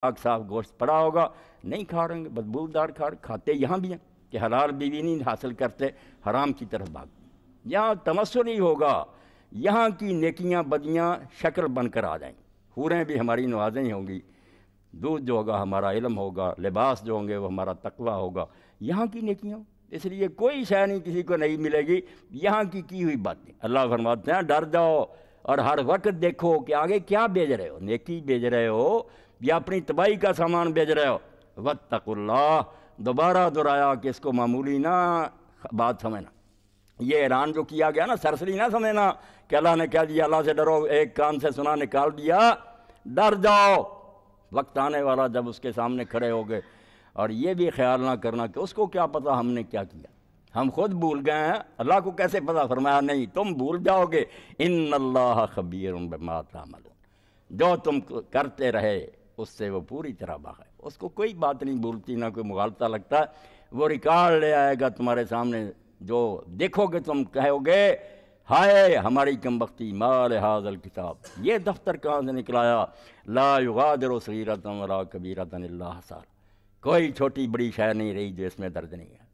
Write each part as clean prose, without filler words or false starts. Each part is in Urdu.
پاک صاف گوشت پڑا ہوگا نہیں کھا رہے ہیں، بدبودار کھاتے یہاں بھی ہیں کہ حلال بیوی نہیں حاصل کرتے، حرام کی طرف بھاگ. یہاں تمثل ہی ہوگا، یہاں کی نیکیاں بدیاں شکل بن کر آ جائیں. حوریں بھی ہماری نوازیں ہی ہوں گی، دودھ جو ہوگا ہمارا علم ہوگا، لباس جو ہوں گے وہ ہمارا تقویٰ ہوگا، یہاں کی نیکیاں. اس لیے کوئی شے نہیں کسی کو نہیں ملے گی یہاں کی ہوئی باتیں. اللہ فرماتے ہیں ڈر جاؤ اور ہر وقت دیکھو کہ آگے کیا بیچ رہے ہو، نیکی بیچ رہے ہو یا اپنی تباہی کا سامان بیچ رہے ہو. واتقوا اللہ، دوبارہ دہرایا کہ اس کو معمولی نہ بات سمجھنا. یہ اعلان جو کیا گیا نا سرسری نہ سمجھنا کہ اللہ نے کہہ دیا اللہ سے ڈرو، ایک کان سے سنا نکال دیا. ڈر جاؤ، وقت آنے والا جب اس کے سامنے کھڑے ہو گئے. اور یہ بھی خیال نہ کرنا کہ اس کو کیا پتا ہم نے کیا کیا، ہم خود بھول گئے ہیں، اللہ کو کیسے پتا. فرمایا نہیں، تم بھول جاؤ گے. ان اللہ خبیر بما تعملون، جو تم کرتے رہے اس سے وہ پوری طرح باخبر. اس کو کوئی بات نہیں بھولتی، نہ کوئی مغالطہ لگتا. وہ ریکارڈ لے آئے گا تمہارے سامنے، جو دیکھو گے تم کہو گے ہائے ہماری کمبختی، ما لہذا الکتاب، یہ دفتر کہاں سے نکلایا. لا یغادر صغیرۃ ولا کبیرۃ الا احصاها، کوئی چھوٹی بڑی شے نہیں رہی جو اس میں درج نہیں ہے.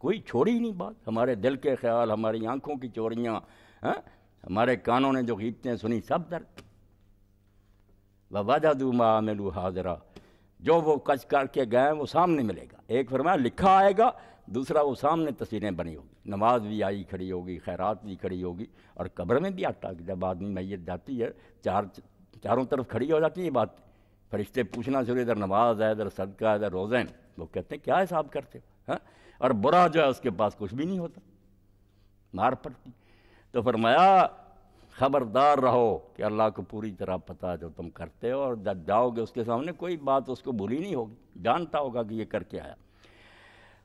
کوئی چھوڑی نہیں بات. ہمارے دل کے خیال، ہماری آنکھوں کی چوریاں، ہمارے کانوں نے جو غیبتیں سنی سب درج. وَوَجَدُوا مَا عَمِلُوا حَاضِرًا، جو وہ کچھ کر کے گئے وہ سامنے ملے گا. ایک فرمایا لکھا آئے گا، دوسرا وہ سامنے تصویریں بنی ہوگی. نماز بھی آئی کھڑی ہوگی، خیرات بھی کھڑی ہوگی. اور قبر میں بھی آتا کہ جب آدمی میت جاتی ہے چاروں طرف کھڑی ہو جاتی ہے یہ بات. فرشتے پوچھنا شروع، ادھر نماز ہے، ادھر صدقہ ہے، ادھر روزے ہیں. وہ کہتے ہیں کیا حساب کرتے ہو. اور برا جو ہے اس کے پاس کچھ بھی نہیں ہوتا، مار پڑتی. تو فرمایا خبردار رہو کہ اللہ کو پوری طرح پتہ ہے جو تم کرتے ہو، اور جب جاؤ گے اس کے سامنے کوئی بات اس کو بھولی نہیں ہوگی، جانتا ہوگا کہ یہ کر کے آیا.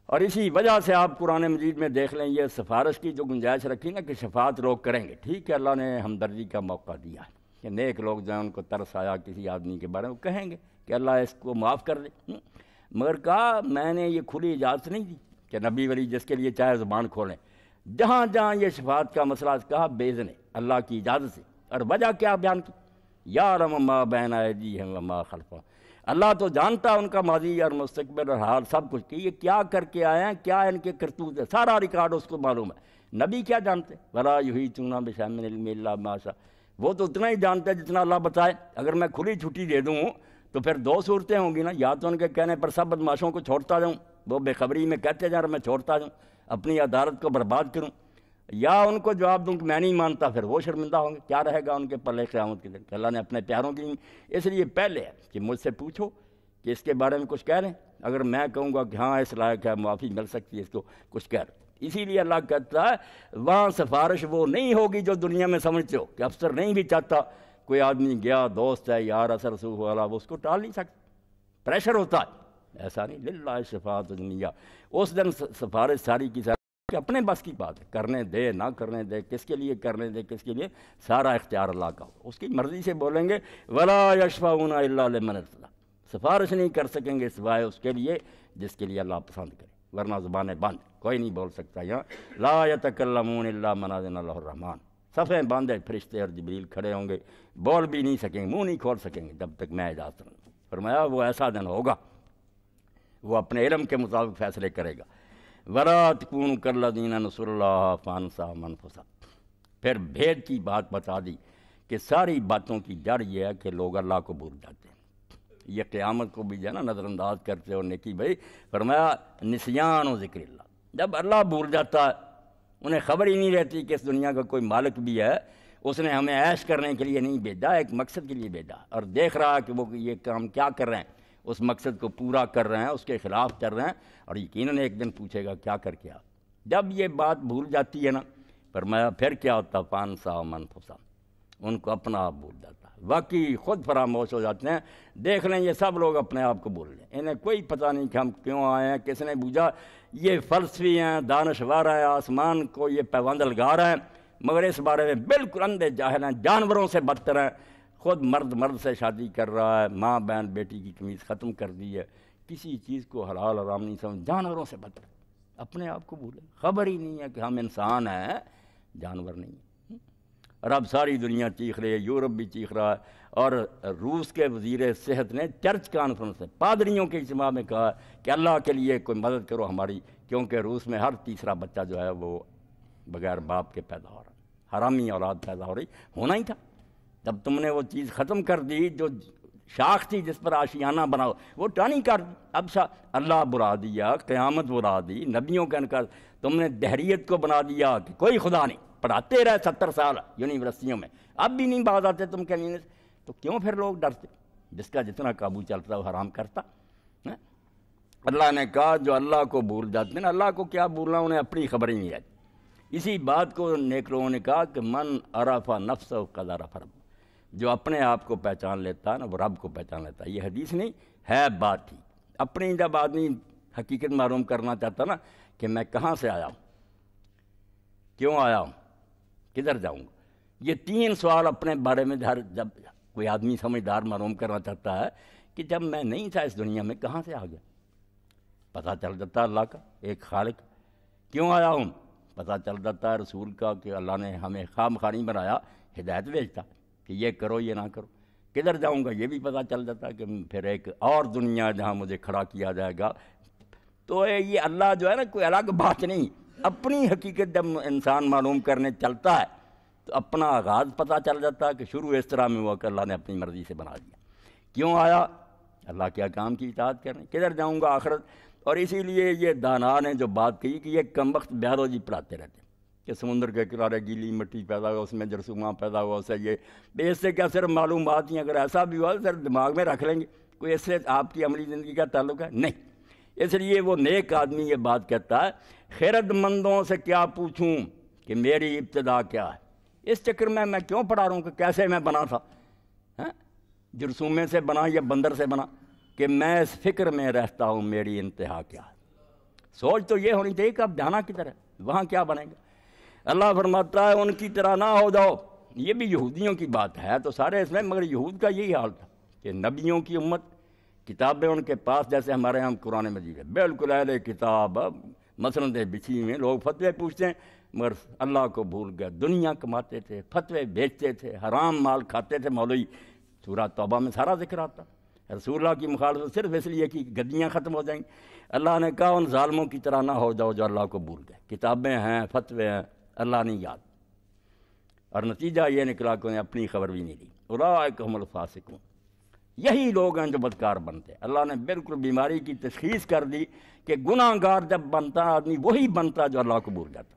اور اسی وجہ سے آپ قرآن مجید میں دیکھ لیں یہ سفارش کی جو گنجائش رکھی نا کہ شفاعت لوگ کریں گے. ٹھیک ہے اللہ نے ہمدردی کا موقع دیا ہے کہ نیک لوگ جو ہیں ان کو ترس آیا کسی آدمی کے بارے میں، وہ کہیں گے کہ اللہ اس کو معاف کر دے. مگر کہا میں نے یہ کھلی اجازت نہیں دی کہ نبی ولی جس کے لیے چاہے زبان کھولیں. جہاں جہاں یہ شفاعت کا مسئلہ کہا بیزنے اللہ کی اجازت سے. اور وجہ کیا بیان کی، یعلم ما بین ایدیہم وما خلفہم، اللہ تو جانتا ان کا ماضی اور مستقبل اور حال سب کچھ کہ یہ کیا کر کے آئے ہیں، کیا ان کے کرتوت ہے، سارا ریکارڈ اس کو معلوم ہے. نبی کیا جانتے، ولا یحیطون بشیء من علمہ الا بما شاء، وہ تو اتنا ہی جانتے جتنا اللہ بتائے. اگر میں کھلی چھٹی دے دوں تو پھر دو صورتیں ہوں گی نا، یا تو ان کے کہنے پر سب بدماشوں کو چھوڑتا جاؤں، وہ بے خبری میں کہتے جا رہا میں چھوڑتا جاؤں، اپنی عدالت کو برباد کروں، یا ان کو جواب دوں کہ میں نہیں مانتا، پھر وہ شرمندہ ہوں گے. کیا رہے گا ان کے پلے قیامت کے دن کہ اللہ نے اپنے پیاروں کی. اس لیے پہلے ہے کہ مجھ سے پوچھو کہ اس کے بارے میں کچھ کہہ رہے ہیں. اگر میں کہوں گا کہ ہاں اس لائق ہے، معافی مل سکتی ہے، اس کو کچھ کہہ رہے. اسی لیے اللہ کہتا ہے وہاں سفارش وہ نہیں ہوگی جو دنیا میں سمجھتے ہو کہ افسر نہیں بھی چاہتا، کوئی آدمی گیا دوست ہے یار اثر رسوخ والا، وہ اس کو ٹال نہیں سکتا، پریشر ہوتا ہے. ایسا نہیں، للہ شفاعت دنیا، اس دن سفارش ساری کی ساری کہ اپنے بس کی بات ہے، کرنے دے نہ کرنے دے، کس کے لیے کرنے دے کس کے لیے، سارا اختیار اللہ کا ہو. اس کی مرضی سے بولیں گے ولا یشفعون الا لمن ارتضی، سفارش نہیں کر سکیں گے سوائے اس کے لیے جس کے لیے اللہ پسند کرے، ورنہ زبانیں بند، کوئی نہیں بول سکتا. یہاں لا یتکلمون الا من اذن له الرحمن، صفیں باندھے فرشتے اور جبریل کھڑے ہوں گے، بول بھی نہیں سکیں گے، منہ نہیں کھول سکیں گے جب تک میں اجازت نہ دوں. فرمایا وہ ایسا دن ہوگا وہ اپنے علم کے مطابق فیصلے کرے گا. وَلَا تَكُونُوا كَالَّذِينَ نَسُوا اللَّهَ فَأَنسَاهُمْ أَنفُسَهُمْ، پھر بھید کی بات بتا دی کہ ساری باتوں کی جڑ یہ ہے کہ لوگ اللہ کو بھول جاتے ہیں. یہ قیامت کو بھی جو ہے نا نظر انداز کرتے اور نیکی بھائی. فرمایا نسیان و ذکر اللہ، جب اللہ بھول جاتا ہے انہیں خبر ہی نہیں رہتی کہ اس دنیا کا کوئی مالک بھی ہے، اس نے ہمیں عیش کرنے کے لیے نہیں بھیجا، ایک مقصد کے لیے بھیجا، اور دیکھ رہا ہے کہ وہ یہ کام کیا کر رہے ہیں، اس مقصد کو پورا کر رہے ہیں، اس کے خلاف چل رہے ہیں، اور یقیناً ایک دن پوچھے گا کیا کر کے آ. جب یہ بات بھول جاتی ہے نا، فرمایا پھر کیا ہوتا، فَأَنسَاهُمْ أَنفُسَهُمْ، ان کو اپنا آپ بھول جاتا ہے، واقعی خود فراموش ہو جاتے ہیں. دیکھ لیں یہ سب لوگ اپنے آپ کو بھول لیں، انہیں کوئی پتہ نہیں کہ ہم کیوں آئے ہیں، کس نے بوجھا. یہ فلسفی ہیں، دانشور ہیں، آسمان کو یہ پیوند لگا رہے ہیں، مگر اس بارے میں بالکل اندھے جاہل ہیں، جانوروں سے بدتر ہیں. خود مرد سے شادی کر رہا ہے، ماں بہن بیٹی کی قمیض ختم کر دی ہے، کسی چیز کو حلال حرام نہیں سمجھ، جانوروں سے بدتر، اپنے آپ کو بھولے، خبر ہی نہیں ہے کہ ہم انسان ہیں، جانور نہیں ہیں. اور اب ساری دنیا چیخ رہی ہے، یورپ بھی چیخ رہا ہے، اور روس کے وزیر صحت نے چرچ کانفرنس میں پادریوں کے اجتماع میں کہا کہ اللہ کے لیے کوئی مدد کرو ہماری، کیونکہ روس میں ہر تیسرا بچہ جو ہے وہ بغیر باپ کے پیدا ہو رہا ہے، حرامی اولاد پیدا ہو رہی، ہونا ہی تھا۔ جب تم نے وہ چیز ختم کر دی جو شاخ تھی جس پر آشیانہ بناؤ، وہ ٹانی کر دی، اب اللہ برا دیا، قیامت برا دی، نبیوں کا انکار، تم نے دہریت کو بنا دیا کہ کوئی خدا نہیں، پڑھاتے رہے 70 سال یونیورسٹیوں میں، اب بھی نہیں باز آتے تم کہنے سے، تو کیوں پھر لوگ ڈرتے؟ جس کا جتنا قابو چلتا ہے وہ حرام کرتا۔ اللہ نے کہا جو اللہ کو بھول جاتے ہیں، اللہ کو کیا بھولنا، انہیں اپنی خبر ہی نہیں رہتی۔ اسی بات کو نیک لوگوں نے کہا کہ من عرف نفسہ قد عرف رب، جو اپنے آپ کو پہچان لیتا ہے نا وہ رب کو پہچان لیتا ہے۔ یہ حدیث نہیں ہے، بات تھی اپنی۔ جب آدمی حقیقت معلوم کرنا چاہتا نا کہ میں کہاں سے آیا ہوں، کیوں آیا ہوں، کدھر جاؤں گا، یہ 3 سوال اپنے بارے میں جب کوئی آدمی سمجھدار معلوم کرنا چاہتا ہے کہ جب میں نہیں تھا اس دنیا میں کہاں سے آ گیا، پتہ چل جاتا ہے اللہ کا ایک خالق۔ کیوں آیا ہوں، پتہ چل جاتا ہے رسول کا کہ اللہ نے ہمیں خواہ نہیں بنایا، ہدایت بھیجتا کہ یہ کرو یہ نہ کرو۔ کدھر جاؤں گا یہ بھی پتہ چل جاتا کہ پھر ایک اور دنیا جہاں مجھے کھڑا کیا جائے گا۔ تو یہ اللہ جو ہے نا کوئی الگ بات نہیں، اپنی حقیقت جب انسان معلوم کرنے چلتا ہے تو اپنا آغاز پتہ چل جاتا ہے کہ شروع اس طرح میں ہوا کہ اللہ نے اپنی مرضی سے بنا دیا۔ کیوں آیا، اللہ کے احکام کی اطاعت کرنے۔ کدھر جاؤں گا، آخرت۔ اور اسی لیے یہ دانا نے جو بات کہی کہ یہ کمبخت بیالوجی پڑھاتے رہتے کہ سمندر کے کنارے گیلی مٹی پیدا ہوا، اس میں جرثومہ پیدا ہوا، اسے یہ اس سے کیا صرف معلومات ہیں، اگر ایسا بھی ہوا صرف دماغ میں رکھ لیں گے، کوئی اس سے آپ کی عملی زندگی کا تعلق ہے نہیں۔ اس لیے وہ نیک آدمی یہ بات کہتا ہے خیرت مندوں سے کیا پوچھوں کہ میری ابتدا کیا ہے، اس چکر میں کیوں پڑھا رہا ہوں کہ کیسے میں بنا تھا، جرثومے سے بنا یا بندر سے بنا، کہ میں اس فکر میں رہتا ہوں میری انتہا کیا ہے۔ سوچ تو یہ ہونی چاہیے کہ اب جانا کدھر ہے، وہاں کیا بنے گا۔ اللہ فرماتا ہے ان کی طرح نہ ہو جاؤ۔ یہ بھی یہودیوں کی بات ہے تو سارے اس میں، مگر یہود کا یہی حال تھا کہ نبیوں کی امت، کتابیں ان کے پاس جیسے ہمارے ہم قرآن مجید ہے، بالکل اہل کتاب، مسندیں بچھی ہوئی ہیں، لوگ فتوے پوچھتے ہیں مگر اللہ کو بھول گئے، دنیا کماتے تھے، فتوے بیچتے تھے، حرام مال کھاتے تھے۔ مولوی سورہ توبہ میں سارا ذکر آتا، رسول اللہ کی مخالفت صرف اس لیے کہ گدیاں ختم ہو جائیں گی۔ اللہ نے کہا ان ظالموں کی طرح نہ ہو جاؤ جو اللہ کو بھول گئے، کتابیں ہیں، فتوے ہیں، اللہ نہیں یاد، اور نتیجہ یہ نکلا کہ انہیں اپنی خبر بھی نہیں دی۔ اولئک هم الفاسقون، یہی لوگ ہیں جو بدکار بنتے۔ اللہ نے بالکل بیماری کی تشخیص کر دی کہ گناہ گار جب بنتا آدمی وہی بنتا جو اللہ کو بھول جاتا۔